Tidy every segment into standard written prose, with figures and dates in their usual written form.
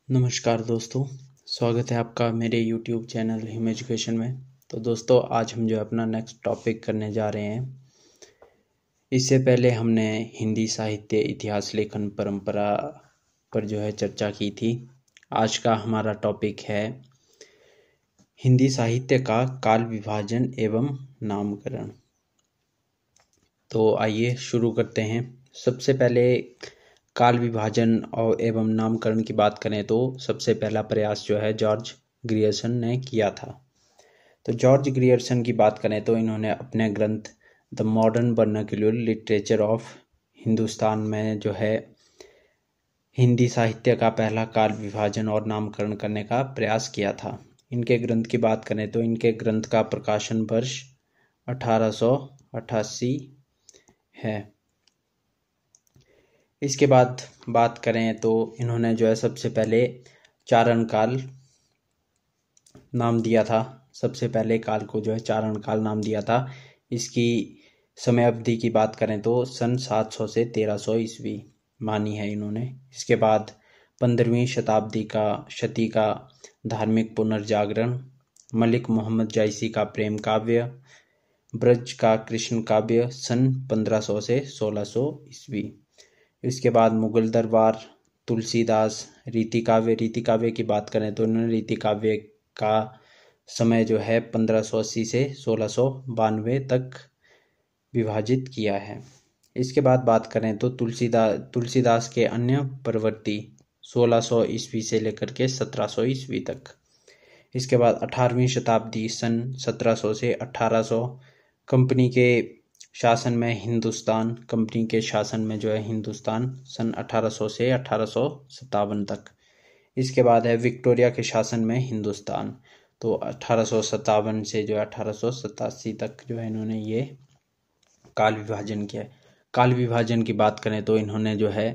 नमस्कार दोस्तों, स्वागत है आपका मेरे YouTube चैनल हिम एजुकेशन में। तो दोस्तों, आज हम जो है अपना नेक्स्ट टॉपिक करने जा रहे हैं। इससे पहले हमने हिंदी साहित्य इतिहास लेखन परंपरा पर जो है चर्चा की थी। आज का हमारा टॉपिक है हिंदी साहित्य का काल विभाजन एवं नामकरण। तो आइए शुरू करते हैं। सबसे पहले काल विभाजन और एवं नामकरण की बात करें तो सबसे पहला प्रयास जो है जॉर्ज ग्रियर्सन ने किया था। तो जॉर्ज ग्रियर्सन की बात करें तो इन्होंने अपने ग्रंथ the modern vernacular literature of Hindustan में जो है हिंदी साहित्य का पहला काल विभाजन और नामकरण करने का प्रयास किया था। इनके ग्रंथ की बात करें तो इनके ग्रंथ का प्रकाशन वर्ष 1888 है। इसके बाद बात करें तो इन्होंने जो है सबसे पहले चारण काल नाम दिया था। सबसे पहले काल को जो है चारण काल नाम दिया था। इसकी समय अवधि की बात करें तो सन 700 से 1300 ईस्वी मानी है इन्होंने। इसके बाद 15वीं शती का धार्मिक पुनर्जागरण, मलिक मोहम्मद जायसी का प्रेम काव्य, ब्रज का कृष्ण काव्य सन 1500 से 1600 ईस्वी। इसके बाद मुगल दरबार, तुलसीदास, रीति काव्य की बात करें तो इन्होंने रीति काव्य का समय जो है 1580 से 1692 तक विभाजित किया है। इसके बाद बात करें तो तुलसीदास के अन्य प्रवृत्ति 1600 ईस्वी से लेकर के 1700 ईस्वी तक। इसके बाद 18वीं शताब्दी सन 1700 से 1800 कंपनी के शासन में जो है हिंदुस्तान सन 1800 से 1857 तक। इसके बाद है विक्टोरिया के शासन में हिंदुस्तान, तो 1857 से जो 1887 तक जो है इन्होंने ये काल विभाजन किया है। काल विभाजन की बात करें तो इन्होंने जो है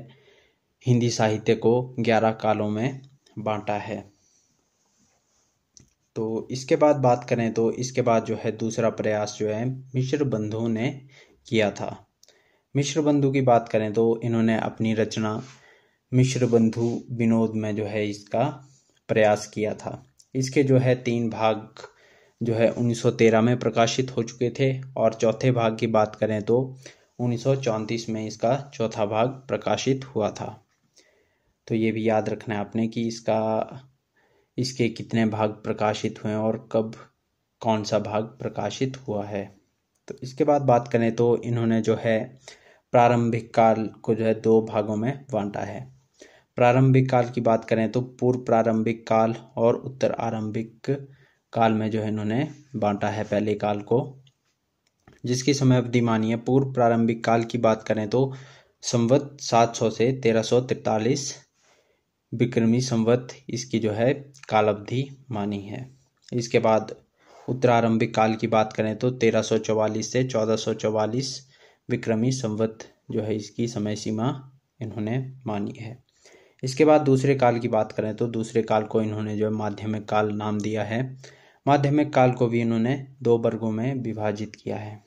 हिंदी साहित्य को 11 कालों में बांटा है। तो इसके बाद बात करें तो इसके बाद जो है दूसरा प्रयास जो है मिश्र बंधुओं ने किया था। मिश्र बंधु की बात करें तो इन्होंने अपनी रचना मिश्र बंधु विनोद में जो है इसका प्रयास किया था। इसके जो है 3 भाग जो है 1913 में प्रकाशित हो चुके थे और चौथे भाग की बात करें तो 1934 में इसका चौथा भाग प्रकाशित हुआ था। तो ये भी याद रखना है आपने कि इसके कितने भाग प्रकाशित हुए और कब कौन सा भाग प्रकाशित हुआ है। तो इसके बाद बात करें तो इन्होंने जो है प्रारंभिक काल को जो है 2 भागों में बांटा है। प्रारंभिक काल की बात करें तो पूर्व प्रारंभिक काल और उत्तर आरंभिक काल में जो है इन्होंने बांटा है पहले काल को, जिसकी समय अवधि मानी है। पूर्व प्रारंभिक काल की बात करें तो संवत 700 से 1343 विक्रमी संवत इसकी जो है काल अवधि मानी है। इसके बाद उत्तरारंभिक काल की बात करें तो 1344 से 1444 विक्रमी संवत जो है इसकी समय सीमा इन्होंने मानी है। इसके बाद दूसरे काल की बात करें तो दूसरे काल को इन्होंने जो है माध्यमिक काल नाम दिया है। माध्यमिक काल को भी इन्होंने 2 वर्गों में विभाजित किया है,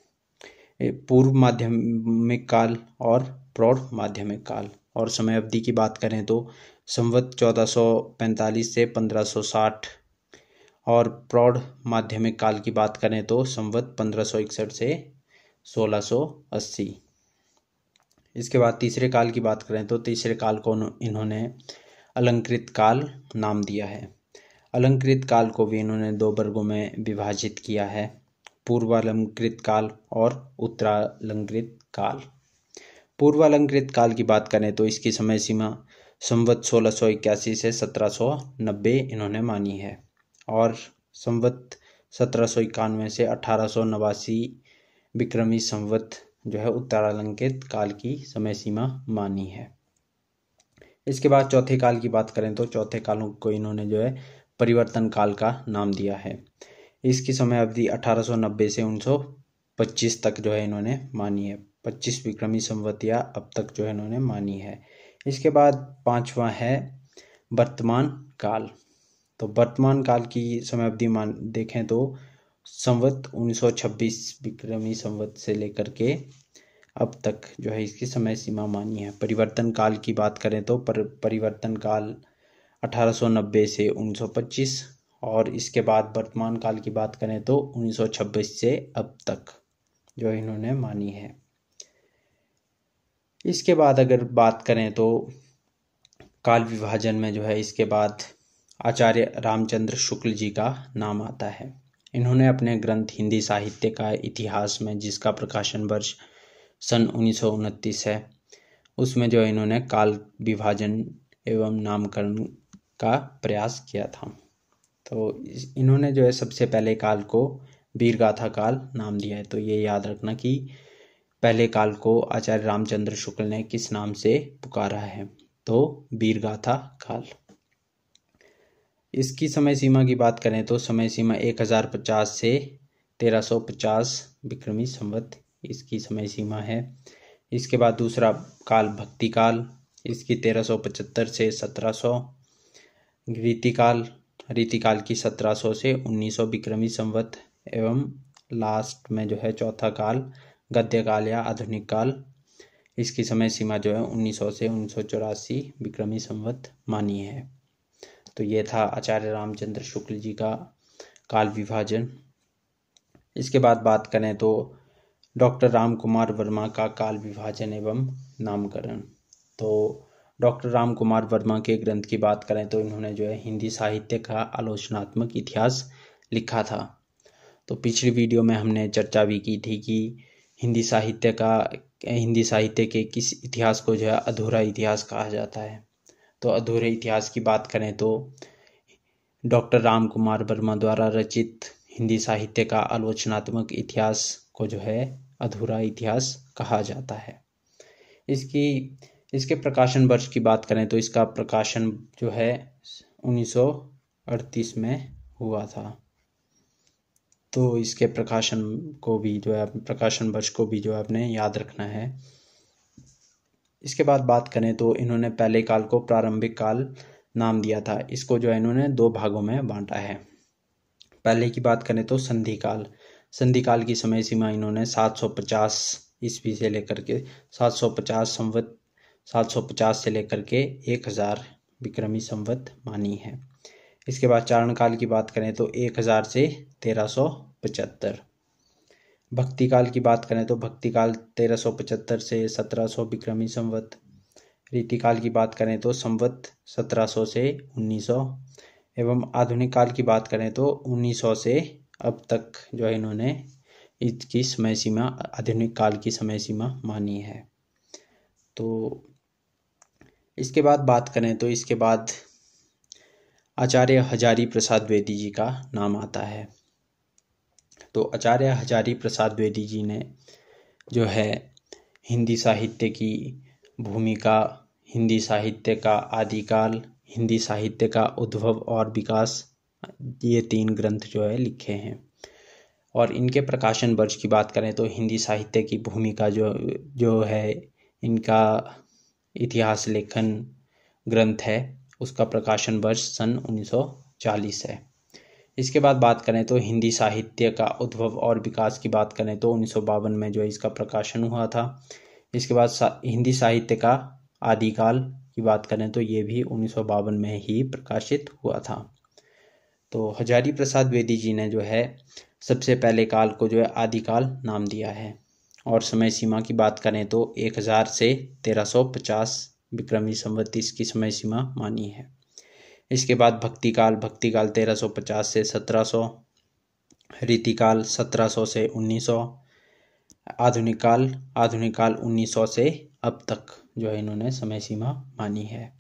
पूर्व माध्यमिक काल और प्रौढ़ माध्यमिक काल। और समय अवधि की बात करें तो संवत 1445 से 1560 और प्रौढ़ माध्यमिक काल की बात करें तो संवत 1561 से 1680। इसके बाद तीसरे काल की बात करें तो तीसरे काल को इन्होंने अलंकृत काल नाम दिया है। अलंकृत काल को भी इन्होंने 2 वर्गों में विभाजित किया है, पूर्वालंकृत काल और उत्तरालंकृत काल। पूर्वालंकृत काल की बात करें तो इसकी समय सीमा संवत 1681 से 1790 इन्होंने मानी है और संवत 1791 से 1889 विक्रमी संवत जो है उत्तरालंकृत काल की समय सीमा मानी है। इसके बाद चौथे काल की बात करें तो चौथे कालों को इन्होंने जो है परिवर्तन काल का नाम दिया है। इसकी समय अवधि 1890 से 1925 तक जो है इन्होंने मानी है। 25 विक्रमी संवत या अब तक जो है इन्होंने मानी है। इसके बाद 5वां है वर्तमान काल। तो वर्तमान काल की समय अवधि देखें तो संवत 1926 विक्रमी संवत से लेकर के अब तक जो है इसकी समय सीमा मानी है। परिवर्तन काल की बात करें तो परिवर्तन काल 1890 से 1925, और इसके बाद वर्तमान काल की बात करें तो 1926 से अब तक जो इन्होंने मानी है। इसके बाद अगर बात करें तो काल विभाजन में जो है इसके बाद आचार्य रामचंद्र शुक्ल जी का नाम आता है। इन्होंने अपने ग्रंथ हिंदी साहित्य का इतिहास में, जिसका प्रकाशन वर्ष सन 1929 है, उसमें जो इन्होंने काल विभाजन एवं नामकरण का प्रयास किया था। तो इन्होंने जो है सबसे पहले काल को वीरगाथा काल नाम दिया है। तो ये याद रखना कि पहले काल को आचार्य रामचंद्र शुक्ल ने किस नाम से पुकारा है, तो वीरगाथा काल। इसकी समय सीमा की बात करें तो समय सीमा 1050 से 1350 विक्रमी संवत इसकी समय सीमा है। इसके बाद दूसरा काल भक्ति काल, इसकी 1375 से 1700। रीतिकाल की 1700 से 1900 विक्रमी संवत। एवं लास्ट में जो है चौथा काल गद्य काल या आधुनिक काल, इसकी समय सीमा जो है 1900 से 1984 विक्रमी संवत मानी है। तो ये था आचार्य रामचंद्र शुक्ल जी का काल विभाजन। इसके बाद बात करें तो डॉक्टर राम कुमार वर्मा का काल विभाजन एवं नामकरण। तो डॉक्टर राम कुमार वर्मा के ग्रंथ की बात करें तो इन्होंने जो है हिंदी साहित्य का आलोचनात्मक इतिहास लिखा था। तो पिछली वीडियो में हमने चर्चा भी की थी कि हिंदी साहित्य के किस इतिहास को जो है अधूरा इतिहास कहा जाता है। तो अधूरे इतिहास की बात करें तो डॉक्टर राम कुमार वर्मा द्वारा रचित हिंदी साहित्य का आलोचनात्मक इतिहास को जो है अधूरा इतिहास कहा जाता है। इसके प्रकाशन वर्ष की बात करें तो इसका प्रकाशन जो है 1938 में हुआ था। तो इसके प्रकाशन वर्ष को भी जो है अपने याद रखना है। इसके बाद बात करें तो इन्होंने पहले काल को प्रारंभिक काल नाम दिया था। इसको जो है इन्होंने दो भागों में बांटा है। पहले की बात करें तो संधि काल की समय सीमा इन्होंने 750 ईस्वी से लेकर के 750 से लेकर के 1000 विक्रमी संवत मानी है। इसके बाद चारण काल की बात करें तो 1000 से 1375। भक्ति काल की बात करें तो भक्ति काल 1375 से 1700 विक्रमी संवत। रीतिकाल की बात करें तो संवत 1700 से 1900। एवं आधुनिक काल की बात करें तो 1900 से अब तक जो है इन्होंने इसकी समय सीमा आधुनिक काल की समय सीमा मानी है। तो इसके बाद बात करें तो इसके बाद आचार्य हजारी प्रसाद द्विवेदी जी का नाम आता है। तो आचार्य हजारी प्रसाद द्विवेदी जी ने जो है हिंदी साहित्य की भूमिका, हिंदी साहित्य का आदिकाल, हिंदी साहित्य का उद्भव और विकास, ये 3 ग्रंथ जो है लिखे हैं। और इनके प्रकाशन वर्ष की बात करें तो हिंदी साहित्य की भूमिका जो है इनका इतिहास लेखन ग्रंथ है, उसका प्रकाशन वर्ष सन 1940 है। इसके बाद बात करें तो हिंदी साहित्य का उद्भव और विकास की बात करें तो 1952 में जो है इसका प्रकाशन हुआ था। इसके बाद हिंदी साहित्य का आदिकाल की बात करें तो ये भी 1952 में ही प्रकाशित हुआ था। तो हजारी प्रसाद द्विवेदी जी ने जो है सबसे पहले काल को जो है आदिकाल नाम दिया है। और समय सीमा की बात करें तो 1000 से 1350 विक्रमी संवत की समय सीमा मानी है। इसके बाद भक्ति काल 1350 से 1700। रीतिकाल 1700 से 1900। आधुनिक काल 1900 से अब तक जो है इन्होंने समय सीमा मानी है।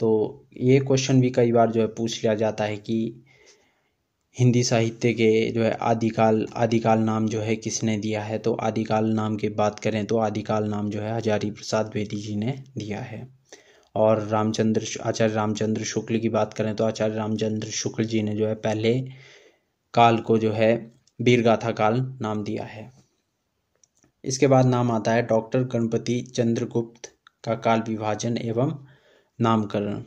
तो ये क्वेश्चन भी कई बार जो है पूछ लिया जाता है कि हिंदी साहित्य के जो है आदिकाल नाम जो है किसने दिया है। तो आदिकाल नाम की बात करें तो आदिकाल नाम जो है हजारी प्रसाद द्विवेदी जी ने दिया है। और आचार्य रामचंद्र शुक्ल की बात करें तो आचार्य रामचंद्र शुक्ल जी ने जो है पहले काल को जो है वीरगाथा काल नाम दिया है। इसके बाद नाम आता है डॉक्टर गणपति चंद्रगुप्त का काल विभाजन एवं नामकरण।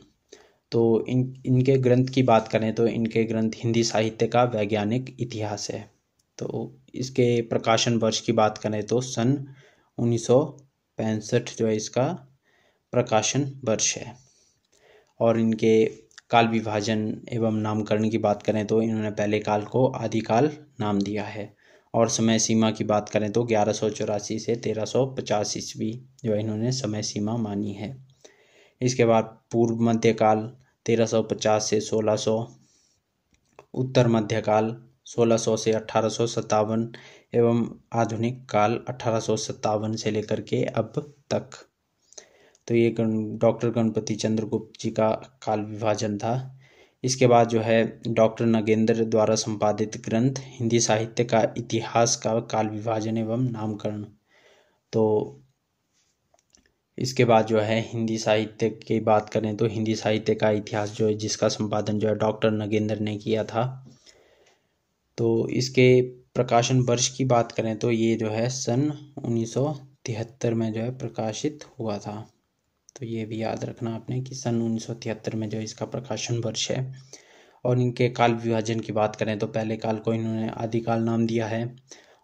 तो इनके ग्रंथ की बात करें तो इनके ग्रंथ हिंदी साहित्य का वैज्ञानिक इतिहास है। तो इसके प्रकाशन वर्ष की बात करें तो सन 1965 जो है इसका प्रकाशन वर्ष है। और इनके काल विभाजन एवं नामकरण की बात करें तो इन्होंने पहले काल को आदिकाल नाम दिया है। और समय सीमा की बात करें तो 1184 से 1350 ईस्वी जो इन्होंने समय सीमा मानी है। इसके बाद पूर्व मध्यकाल 1350 से 1600, उत्तर मध्यकाल 1600 से 1857 एवं आधुनिक काल 1857 से लेकर के अब तक। तो ये डॉक्टर गणपति चंद्र गुप्त जी का काल विभाजन था। इसके बाद जो है डॉक्टर नगेंद्र द्वारा संपादित ग्रंथ हिंदी साहित्य का इतिहास का काल विभाजन एवं नामकरण। तो इसके बाद जो है हिंदी साहित्य की बात करें तो हिंदी साहित्य का इतिहास जो है जिसका संपादन जो है डॉक्टर नगेंद्र ने किया था। तो इसके प्रकाशन वर्ष की बात करें तो ये जो है सन 1973 में जो है प्रकाशित हुआ था। तो ये भी याद रखना आपने कि सन 1973 में जो इसका प्रकाशन वर्ष है। और इनके काल विभाजन की बात करें तो पहले काल को इन्होंने आदिकाल नाम दिया है।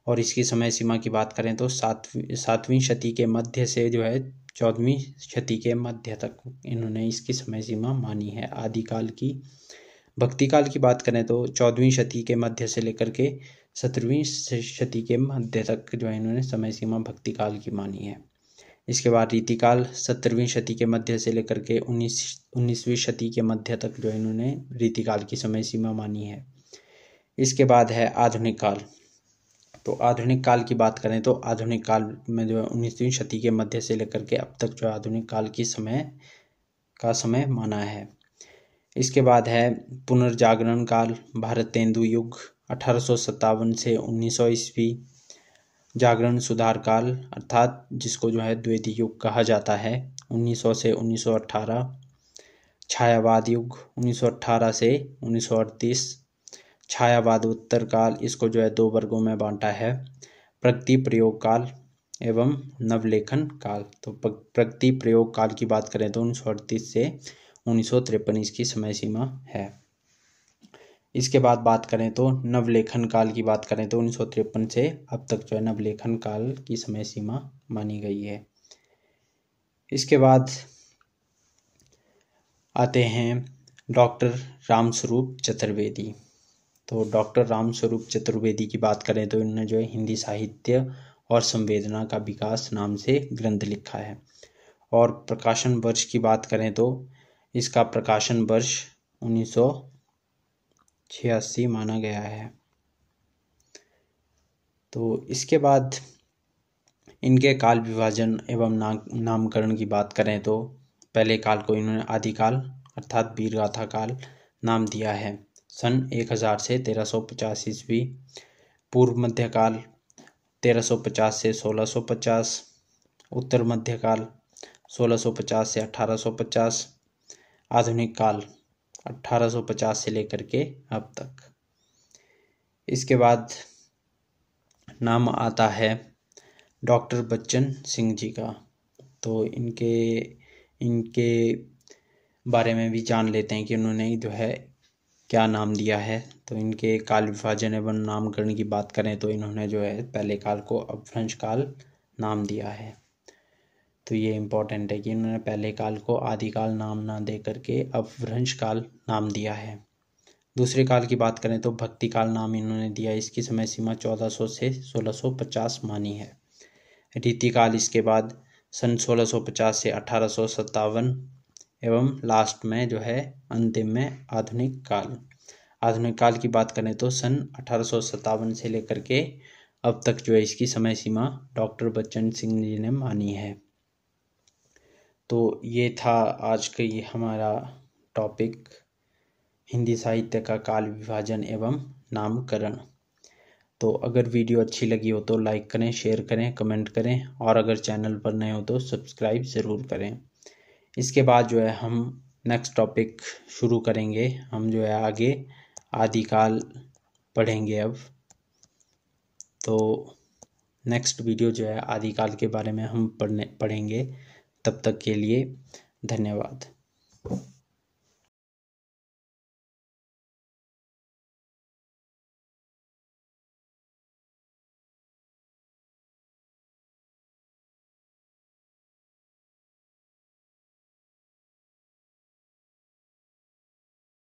और इसकी समय सीमा की बात करें तो सातवीं शती के मध्य से जो है 14वीं शती के मध्य तक इन्होंने इसकी समय सीमा मानी है आदिकाल की। भक्ति काल की बात करें तो 14वीं शती के मध्य से लेकर के 17वीं शती के मध्य तक जो है इन्होंने समय सीमा भक्ति काल की मानी है। इसके बाद रीतिकाल 17वीं शती के मध्य से लेकर के 19वीं शती के मध्य तक जो इन्होंने रीतिकाल की समय सीमा मानी है। इसके बाद है आधुनिक काल। तो आधुनिक काल की बात करें तो आधुनिक काल में जो है 19वीं शती के मध्य से लेकर के अब तक जो आधुनिक काल की समय माना है। इसके बाद है पुनर्जागरण काल, भारतेंदु युग 1857 से 1900 ईस्वी, जागरण सुधार काल अर्थात जिसको जो है द्वैती युग कहा जाता है 1900 से 1918, छायावाद युग 1918 से 1938, छायावाद उत्तर काल इसको जो है 2 वर्गों में बांटा है, प्रगति प्रयोग काल एवं नवलेखन काल। तो प्रगति प्रयोग काल की बात करें तो 1938 से 1953 इसकी समय सीमा है। इसके बाद बात करें तो नवलेखन काल की बात करें तो 1953 से अब तक जो है नवलेखन काल की समय सीमा मानी गई है। इसके बाद आते हैं डॉक्टर रामस्वरूप चतुर्वेदी। तो डॉक्टर रामस्वरूप चतुर्वेदी की बात करें तो इन्होंने जो है हिंदी साहित्य और संवेदना का विकास नाम से ग्रंथ लिखा है। और प्रकाशन वर्ष की बात करें तो इसका प्रकाशन वर्ष 1986 माना गया है। तो इसके बाद इनके काल विभाजन एवं नामकरण की बात करें तो पहले काल को इन्होंने आदिकाल अर्थात वीरगाथा काल नाम दिया है सन 1000 से 1350 ईस्वी, पूर्व मध्यकाल 1350 से 1650, उत्तर मध्यकाल 1650 से 1850, आधुनिक काल 1850 से लेकर के अब तक। इसके बाद नाम आता है डॉक्टर बच्चन सिंह जी का। तो इनके बारे में भी जान लेते हैं कि उन्होंने जो है क्या नाम दिया है। तो इनके काल विभाजन एवं नामकरण की बात करें तो इन्होंने जो है पहले काल को अपभ्रंश काल नाम दिया है। तो ये इम्पोर्टेंट है कि इन्होंने पहले काल को आदिकाल नाम ना दे करके अपभ्रंश काल नाम दिया है। दूसरे काल की बात करें तो भक्ति काल नाम इन्होंने दिया, इसकी समय सीमा 1400 से 1650 मानी है। रीतिकाल इसके बाद सन 1650 से 1857 एवं लास्ट में जो है अंतिम में आधुनिक काल। आधुनिक काल की बात करें तो सन 1857 से लेकर के अब तक जो है इसकी समय सीमा डॉक्टर बच्चन सिंह जी ने मानी है। तो ये था आज का ये हमारा टॉपिक हिंदी साहित्य का काल विभाजन एवं नामकरण। तो अगर वीडियो अच्छी लगी हो तो लाइक करें, शेयर करें, कमेंट करें और अगर चैनल पर नए हो तो सब्सक्राइब ज़रूर करें। इसके बाद जो है हम नेक्स्ट टॉपिक शुरू करेंगे। हम जो है आगे आदिकाल पढ़ेंगे अब। तो नेक्स्ट वीडियो जो है आदिकाल के बारे में हम पढ़ेंगे। तब तक के लिए धन्यवाद।